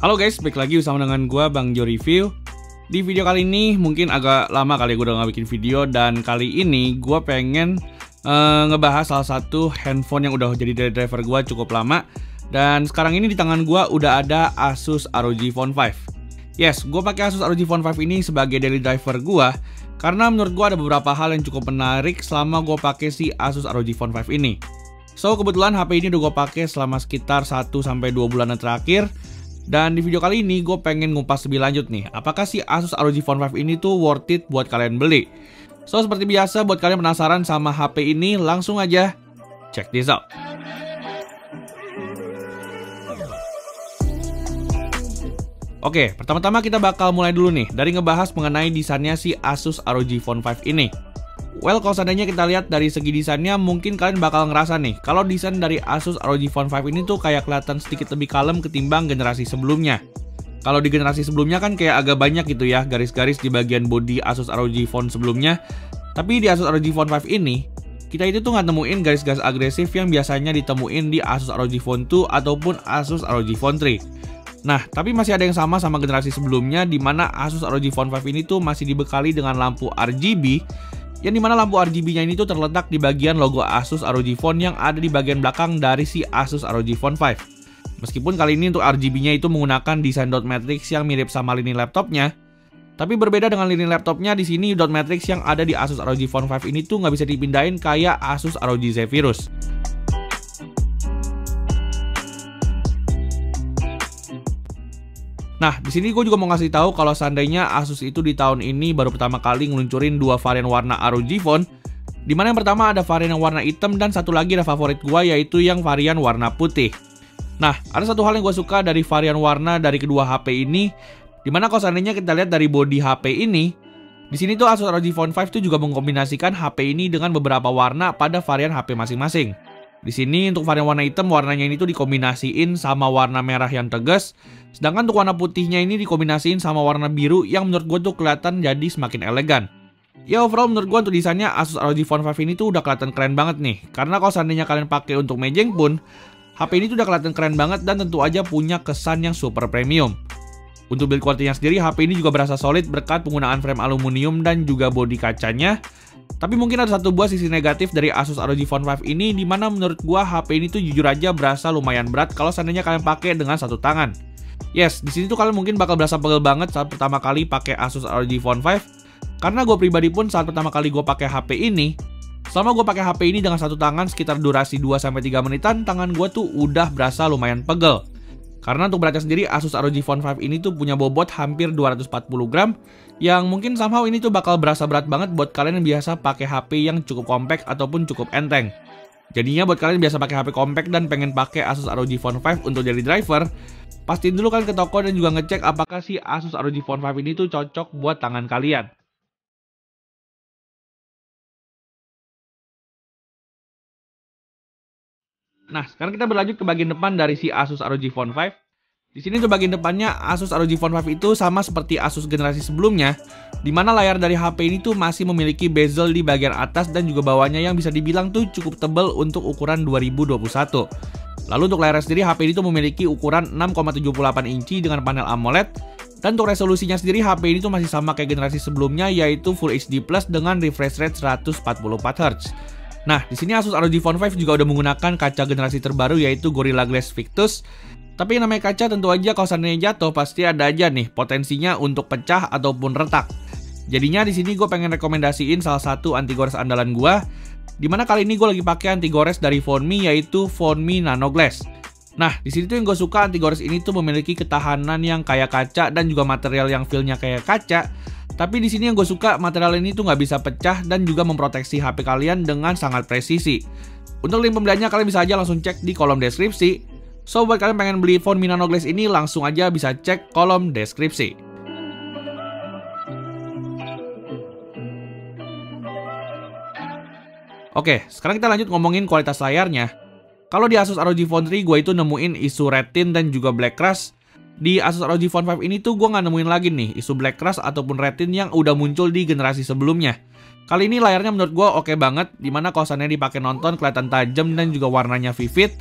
Halo guys, balik lagi bersama dengan gue Bang Jo Review. Di video kali ini mungkin agak lama kali gue udah nggak bikin video. Dan kali ini gue pengen ngebahas salah satu handphone yang udah jadi daily driver gue cukup lama. Dan sekarang ini di tangan gue udah ada Asus ROG Phone 5. Yes, gue pakai Asus ROG Phone 5 ini sebagai daily driver gue karena menurut gue ada beberapa hal yang cukup menarik selama gue pakai si Asus ROG Phone 5 ini. So, kebetulan HP ini udah gue pakai selama sekitar 1-2 bulanan terakhir. Dan di video kali ini gue pengen ngupas lebih lanjut nih, apakah si Asus ROG Phone 5 ini tuh worth it buat kalian beli. So, seperti biasa buat kalian penasaran sama HP ini, langsung aja check this out. Oke, pertama-tama kita bakal mulai dulu nih dari ngebahas mengenai desainnya si Asus ROG Phone 5 ini. Well, kalau seandainya kita lihat dari segi desainnya, mungkin kalian bakal ngerasa nih kalau desain dari Asus ROG Phone 5 ini tuh kayak kelihatan sedikit lebih kalem ketimbang generasi sebelumnya. Kalau di generasi sebelumnya kan kayak agak banyak gitu ya garis-garis di bagian bodi Asus ROG Phone sebelumnya. Tapi di Asus ROG Phone 5 ini, kita itu tuh nggak nemuin garis-garis agresif yang biasanya ditemuin di Asus ROG Phone 2 ataupun Asus ROG Phone 3. Nah, tapi masih ada yang sama generasi sebelumnya, di mana Asus ROG Phone 5 ini tuh masih dibekali dengan lampu RGB, yang dimana lampu RGB-nya ini tuh terletak di bagian logo Asus ROG Phone yang ada di bagian belakang dari si Asus ROG Phone 5. Meskipun kali ini untuk RGB-nya itu menggunakan desain dot matrix yang mirip sama lini laptopnya, tapi berbeda dengan lini laptopnya, di sini dot matrix yang ada di Asus ROG Phone 5 ini tuh nggak bisa dipindahin kayak Asus ROG Zephyrus. Nah, di sini gue juga mau ngasih tahu kalau seandainya Asus itu di tahun ini baru pertama kali ngeluncurin dua varian warna ROG Phone, dimana yang pertama ada varian yang warna hitam dan satu lagi ada favorit gue yaitu yang varian warna putih. Nah, ada satu hal yang gue suka dari varian warna dari kedua HP ini, dimana kalau seandainya kita lihat dari bodi HP ini, di sini tuh Asus ROG Phone 5 tuh juga mengkombinasikan HP ini dengan beberapa warna pada varian HP masing-masing. Di sini untuk varian warna hitam, warnanya ini tuh dikombinasiin sama warna merah yang tegas. Sedangkan untuk warna putihnya ini dikombinasiin sama warna biru yang menurut gue tuh kelihatan jadi semakin elegan. Ya overall menurut gue untuk desainnya Asus ROG Phone 5 ini tuh udah kelihatan keren banget nih. Karena kalau seandainya kalian pakai untuk mejeng pun, HP ini tuh udah kelihatan keren banget dan tentu aja punya kesan yang super premium. Untuk build quality-nya sendiri, HP ini juga berasa solid berkat penggunaan frame aluminium dan juga bodi kacanya. Tapi mungkin ada satu buah sisi negatif dari Asus ROG Phone 5 ini, dimana menurut gua HP ini tuh jujur aja berasa lumayan berat kalau seandainya kalian pakai dengan satu tangan. Yes, di sini tuh kalian mungkin bakal berasa pegel banget saat pertama kali pakai Asus ROG Phone 5. Karena gue pribadi pun saat pertama kali gue pakai HP ini, selama gue pakai HP ini dengan satu tangan sekitar durasi 2-3 menitan, tangan gue tuh udah berasa lumayan pegel. Karena untuk beratnya sendiri, Asus ROG Phone 5 ini tuh punya bobot hampir 240 gram, yang mungkin somehow ini tuh bakal berasa berat banget buat kalian yang biasa pakai HP yang cukup compact ataupun cukup enteng. Jadinya buat kalian yang biasa pakai HP compact dan pengen pakai Asus ROG Phone 5 untuk jadi driver, pastiin dulu kalian ke toko dan juga ngecek apakah si Asus ROG Phone 5 ini tuh cocok buat tangan kalian. Nah, sekarang kita berlanjut ke bagian depan dari si Asus ROG Phone 5. Di sini tuh bagian depannya Asus ROG Phone 5 itu sama seperti Asus generasi sebelumnya, di mana layar dari HP ini tuh masih memiliki bezel di bagian atas dan juga bawahnya yang bisa dibilang tuh cukup tebal untuk ukuran 2021. Lalu untuk layar sendiri, HP ini tuh memiliki ukuran 6,78 inci dengan panel AMOLED, dan untuk resolusinya sendiri HP ini tuh masih sama kayak generasi sebelumnya yaitu Full HD Plus dengan refresh rate 144 Hz. Nah, di sini Asus ROG Phone 5 juga udah menggunakan kaca generasi terbaru yaitu Gorilla Glass Victus. Tapi yang namanya kaca tentu aja kalau seandainya jatuh pasti ada aja nih potensinya untuk pecah ataupun retak. Jadinya di sini gue pengen rekomendasiin salah satu anti gores andalan gue, dimana kali ini gue lagi pakai anti gores dari Phoneme yaitu Phoneme Nano Glass. Nah, di sini tuh yang gue suka anti gores ini tuh memiliki ketahanan yang kayak kaca dan juga material yang feel-nya kayak kaca. Tapi di sini yang gue suka material ini tuh nggak bisa pecah dan juga memproteksi HP kalian dengan sangat presisi. Untuk link pembeliannya kalian bisa aja langsung cek di kolom deskripsi. So buat kalian pengen beli Phoneme Nano Glass ini langsung aja bisa cek kolom deskripsi. Oke, sekarang kita lanjut ngomongin kualitas layarnya. Kalau di Asus ROG Phone 3 gue itu nemuin isu red tint dan juga black crash. Di Asus ROG Phone 5 ini tuh gue nggak nemuin lagi nih isu black crash ataupun red tint yang udah muncul di generasi sebelumnya. Kali ini layarnya menurut gue oke banget, dimana kalau seandainya dipakai nonton kelihatan tajam dan juga warnanya vivid.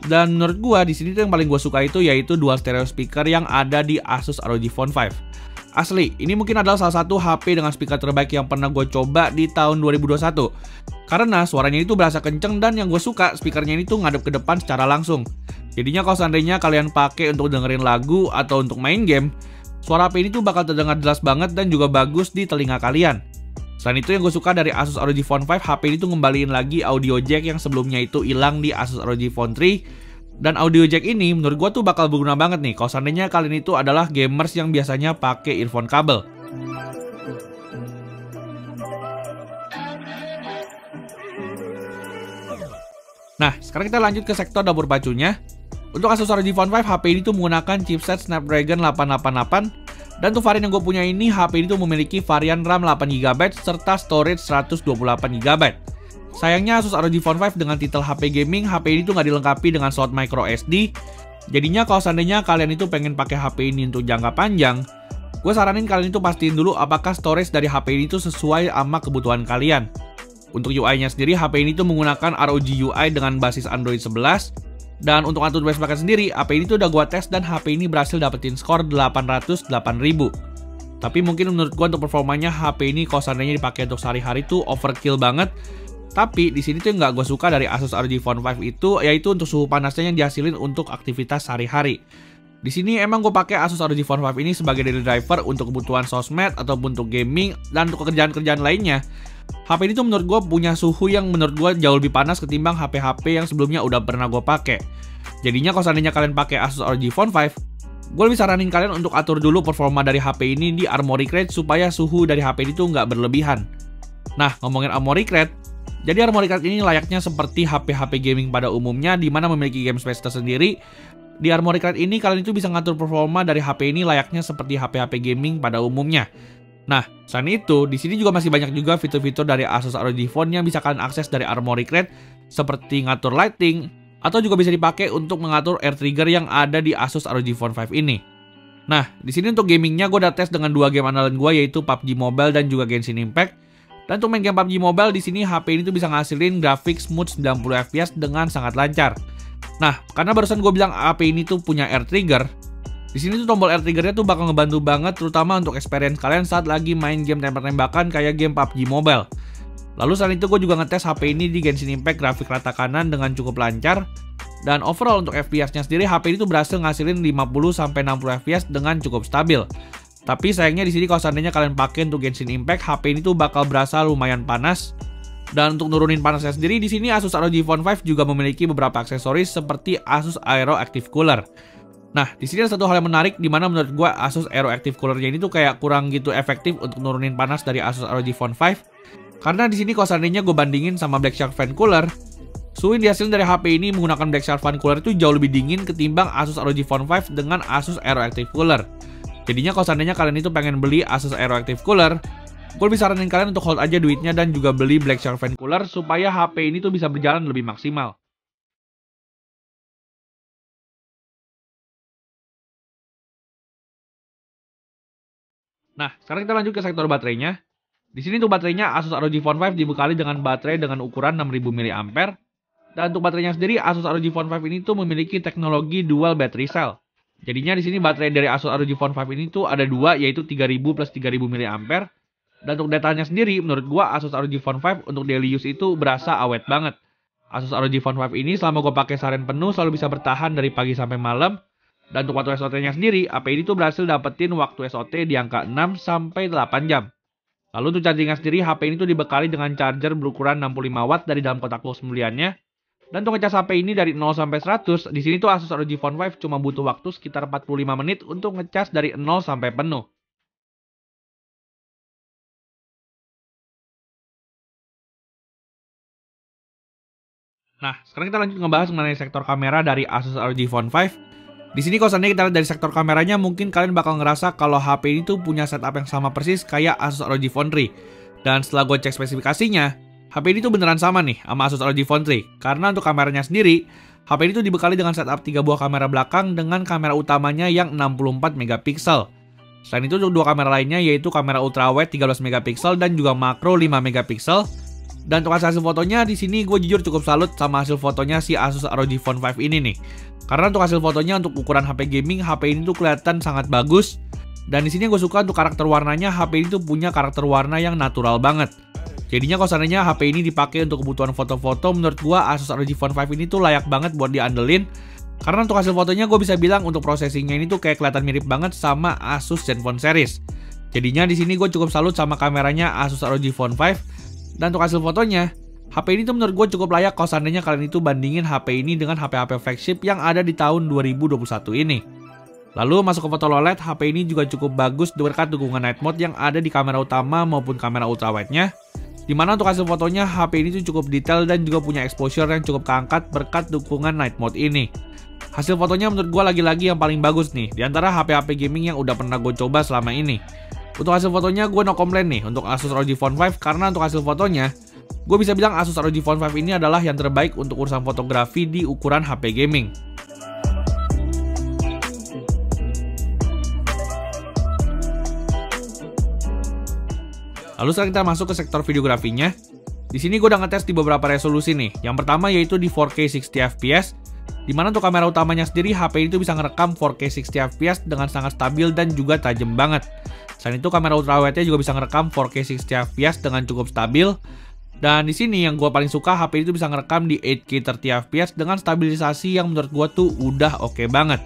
Dan menurut gua di sini tuh yang paling gua suka itu yaitu dual stereo speaker yang ada di Asus ROG Phone 5. Asli, ini mungkin adalah salah satu HP dengan speaker terbaik yang pernah gue coba di tahun 2021. Karena suaranya itu berasa kenceng dan yang gue suka speakernya ini tuh ngadep ke depan secara langsung. Jadinya kalau seandainya kalian pakai untuk dengerin lagu atau untuk main game, suara HP ini tuh bakal terdengar jelas banget dan juga bagus di telinga kalian. Selain itu yang gue suka dari Asus ROG Phone 5, HP ini tuh ngembaliin lagi audio jack yang sebelumnya itu hilang di Asus ROG Phone 3. Dan audio jack ini menurut gue tuh bakal berguna banget nih kalau seandainya kalian itu adalah gamers yang biasanya pakai earphone kabel. Nah, sekarang kita lanjut ke sektor dapur pacunya. Untuk Asus ROG Phone 5, HP ini tuh menggunakan chipset Snapdragon 888. Dan untuk varian yang gue punya ini, HP ini tuh memiliki varian RAM 8GB serta storage 128GB. Sayangnya Asus ROG Phone 5 dengan titel HP gaming, HP ini tuh nggak dilengkapi dengan slot micro SD. Jadinya kalau seandainya kalian itu pengen pakai HP ini untuk jangka panjang, gue saranin kalian itu pastiin dulu apakah storage dari HP ini tuh sesuai sama kebutuhan kalian. Untuk UI-nya sendiri, HP ini tuh menggunakan ROG UI dengan basis Android 11. Dan untuk AnTuTu benchmark sendiri, HP ini tuh udah gue tes dan HP ini berhasil dapetin skor 808.000. Tapi mungkin menurut gue untuk performanya HP ini kalau seandainya dipakai untuk sehari-hari tuh overkill banget. Tapi di sini tuh yang nggak gue suka dari Asus ROG Phone 5 itu yaitu untuk suhu panasnya yang dihasilin untuk aktivitas sehari-hari. Di sini emang gue pakai Asus ROG Phone 5 ini sebagai daily driver untuk kebutuhan sosmed ataupun untuk gaming dan untuk kerjaan-kerjaan lainnya. HP ini tuh menurut gue punya suhu yang menurut gue jauh lebih panas ketimbang HP-HP yang sebelumnya udah pernah gue pakai. Jadinya kalau seandainya kalian pakai Asus ROG Phone 5, gue lebih saranin kalian untuk atur dulu performa dari HP ini di Armoury Crate supaya suhu dari HP ini tuh nggak berlebihan. Nah, ngomongin Armoury Crate, jadi Armoury Crate ini layaknya seperti HP-HP gaming pada umumnya di mana memiliki game space tersendiri. Di Armoury Crate ini kalian itu bisa ngatur performa dari HP ini layaknya seperti HP-HP gaming pada umumnya. Nah, selain itu, di sini juga masih banyak juga fitur-fitur dari Asus ROG Phone yang bisa kalian akses dari Armoury Crate seperti ngatur lighting atau juga bisa dipakai untuk mengatur air trigger yang ada di Asus ROG Phone 5 ini. Nah, di sini untuk gamingnya gue udah tes dengan dua game andalan gue yaitu PUBG Mobile dan juga Genshin Impact. Dan untuk main game PUBG Mobile di sini HP ini tuh bisa ngasilin grafik smooth 90 FPS dengan sangat lancar. Nah, karena barusan gue bilang HP ini tuh punya air trigger, di sini tuh tombol air triggernya tuh bakal ngebantu banget terutama untuk experience kalian saat lagi main game tembak-tembakan kayak game PUBG Mobile. Lalu selain itu gue juga ngetes HP ini di Genshin Impact grafik rata kanan dengan cukup lancar. Dan overall untuk FPS-nya sendiri HP ini tuh berhasil ngasilin 50-60 FPS dengan cukup stabil. Tapi sayangnya di sini kalau seandainya kalian pakai untuk Genshin Impact, HP ini tuh bakal berasa lumayan panas. Dan untuk nurunin panasnya sendiri, di sini Asus ROG Phone 5 juga memiliki beberapa aksesoris seperti Asus Aero Active Cooler. Nah, di sini ada satu hal yang menarik di mana menurut gue Asus Aero Active Cooler-nya ini tuh kayak kurang gitu efektif untuk nurunin panas dari Asus ROG Phone 5. Karena di sini kalau seandainya gue bandingin sama Black Shark Fan Cooler, suhu yang dihasilkan dari HP ini menggunakan Black Shark Fan Cooler itu jauh lebih dingin ketimbang Asus ROG Phone 5 dengan Asus Aero Active Cooler. Jadinya kalau seandainya kalian itu pengen beli Asus Aero Active Cooler, gue lebih saranin kalian untuk hold aja duitnya dan juga beli Black Shark Fan Cooler supaya HP ini tuh bisa berjalan lebih maksimal. Nah, sekarang kita lanjut ke sektor baterainya. Di sini untuk baterainya Asus ROG Phone 5 dibekali dengan baterai dengan ukuran 6000 mAh. Dan untuk baterainya sendiri Asus ROG Phone 5 ini tuh memiliki teknologi dual battery cell. Jadinya di sini baterai dari Asus ROG Phone 5 ini tuh ada dua yaitu 3000 plus 3000 mAh. Dan untuk datanya sendiri menurut gua Asus ROG Phone 5 untuk daily use itu berasa awet banget. Asus ROG Phone 5 ini selama gua pakai seharian penuh selalu bisa bertahan dari pagi sampai malam. Dan untuk waktu SOT-nya sendiri, HP ini tuh berhasil dapetin waktu SOT di angka 6 sampai 8 jam. Lalu untuk chargingnya sendiri, HP ini tuh dibekali dengan charger berukuran 65 watt dari dalam kotak box pembeliannya. Dan untuk ngecas HP ini dari 0 sampai 100, di sini tuh Asus ROG Phone 5 cuma butuh waktu sekitar 45 menit untuk ngecas dari 0 sampai penuh. Nah, sekarang kita lanjut ngebahas mengenai sektor kamera dari Asus ROG Phone 5. Di sini kalau seandainya kita lihat dari sektor kameranya, mungkin kalian bakal ngerasa kalau HP ini tuh punya setup yang sama persis kayak Asus ROG Phone 3. Dan setelah gue cek spesifikasinya, HP ini tuh beneran sama nih sama Asus ROG Phone 3. Karena untuk kameranya sendiri, HP ini tuh dibekali dengan setup 3 buah kamera belakang dengan kamera utamanya yang 64 megapiksel. Selain itu untuk dua kamera lainnya yaitu kamera ultrawide 13 megapiksel dan juga makro 5 megapiksel. Dan untuk hasil fotonya di sini gue jujur cukup salut sama hasil fotonya si Asus ROG Phone 5 ini nih. Karena untuk hasil fotonya untuk ukuran HP gaming, HP ini tuh kelihatan sangat bagus. Dan di sini gue suka untuk karakter warnanya, HP ini tuh punya karakter warna yang natural banget. Jadinya kalau seandainya HP ini dipakai untuk kebutuhan foto-foto, menurut gue Asus ROG Phone 5 ini tuh layak banget buat diandelin. Karena untuk hasil fotonya gue bisa bilang untuk processingnya ini tuh kayak kelihatan mirip banget sama Asus Zenfone series. Jadinya di sini gue cukup salut sama kameranya Asus ROG Phone 5. Dan untuk hasil fotonya, HP ini tuh menurut gue cukup layak kalau seandainya kalian itu bandingin HP ini dengan HP-HP flagship yang ada di tahun 2021 ini. Lalu masuk ke foto low light, HP ini juga cukup bagus berkat dukungan night mode yang ada di kamera utama maupun kamera ultrawide-nya. Dimana untuk hasil fotonya, HP ini tuh cukup detail dan juga punya exposure yang cukup keangkat berkat dukungan night mode ini. Hasil fotonya menurut gue lagi-lagi yang paling bagus nih, di antara HP-HP gaming yang udah pernah gue coba selama ini. Untuk hasil fotonya gue no komplain nih untuk Asus ROG Phone 5 karena untuk hasil fotonya gue bisa bilang Asus ROG Phone 5 ini adalah yang terbaik untuk urusan fotografi di ukuran HP gaming. Lalu sekarang kita masuk ke sektor videografinya. Di sini gue udah ngetes di beberapa resolusi nih. Yang pertama yaitu di 4K 60fps. Dimana untuk kamera utamanya sendiri HP ini tuh bisa ngerekam 4K 60fps dengan sangat stabil dan juga tajam banget. Selain itu kamera ultrawide-nya juga bisa ngerekam 4K 60fps dengan cukup stabil. Dan di sini yang gue paling suka HP itu bisa ngerekam di 8K 30fps dengan stabilisasi yang menurut gue tuh udah oke banget.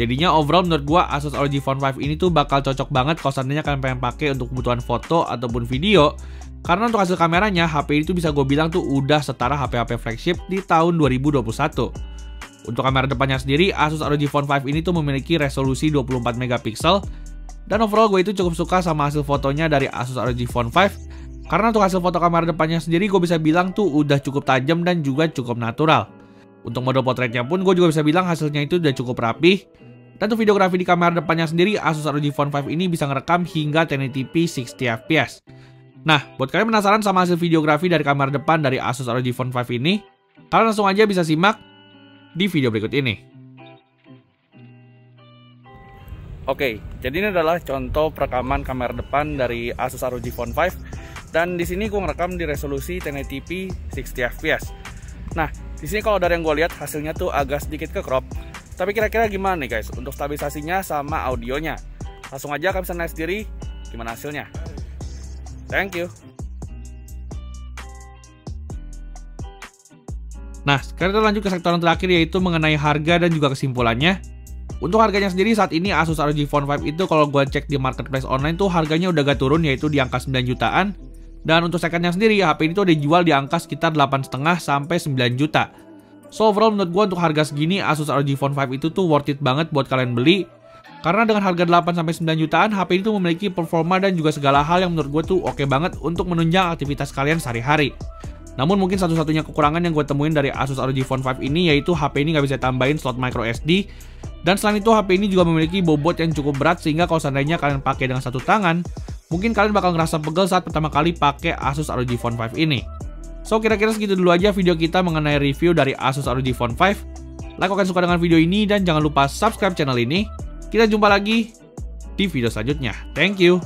Jadinya overall menurut gue Asus ROG Phone 5 ini tuh bakal cocok banget kalau seandainya kalian pengen pakai untuk kebutuhan foto ataupun video. Karena untuk hasil kameranya HP ini tuh bisa gue bilang tuh udah setara HP-HP flagship di tahun 2021. Untuk kamera depannya sendiri, Asus ROG Phone 5 ini tuh memiliki resolusi 24 megapiksel. Dan overall gue itu cukup suka sama hasil fotonya dari Asus ROG Phone 5. Karena untuk hasil foto kamera depannya sendiri gue bisa bilang tuh udah cukup tajam dan juga cukup natural. Untuk mode portraitnya pun gue juga bisa bilang hasilnya itu udah cukup rapih. Dan untuk videografi di kamera depannya sendiri, Asus ROG Phone 5 ini bisa ngerekam hingga 1080p 60fps. Nah, buat kalian penasaran sama hasil videografi dari kamera depan dari Asus ROG Phone 5 ini, kalian langsung aja bisa simak di video berikut ini. Oke, jadi ini adalah contoh perekaman kamera depan dari Asus ROG Phone 5. Dan di sini gue ngerekam di resolusi 1080p 60fps. Nah, di sini kalau dari yang gue lihat hasilnya tuh agak sedikit ke crop. Tapi kira-kira gimana nih guys untuk stabilisasinya sama audionya? Langsung aja kalian bisa lihat sendiri gimana hasilnya. Thank you. Nah, sekarang kita lanjut ke sektor yang terakhir yaitu mengenai harga dan juga kesimpulannya. Untuk harganya sendiri saat ini Asus ROG Phone 5 itu kalau gue cek di marketplace online tuh harganya udah gak turun yaitu di angka 9 jutaan. Dan untuk secondnya sendiri HP ini tuh udah dijual di angka sekitar 8,5 sampai 9 juta. So overall menurut gue untuk harga segini Asus ROG Phone 5 itu tuh worth it banget buat kalian beli. Karena dengan harga 8 sampai 9 jutaan HP ini tuh memiliki performa dan juga segala hal yang menurut gue tuh oke banget untuk menunjang aktivitas kalian sehari-hari. Namun mungkin satu-satunya kekurangan yang gue temuin dari Asus ROG Phone 5 ini yaitu HP ini nggak bisa tambahin slot micro SD. Dan selain itu HP ini juga memiliki bobot yang cukup berat sehingga kalau seandainya kalian pakai dengan satu tangan, mungkin kalian bakal ngerasa pegel saat pertama kali pakai Asus ROG Phone 5 ini. So kira-kira segitu dulu aja video kita mengenai review dari Asus ROG Phone 5. Like kalau kalian suka dengan video ini dan jangan lupa subscribe channel ini. Kita jumpa lagi di video selanjutnya. Thank you.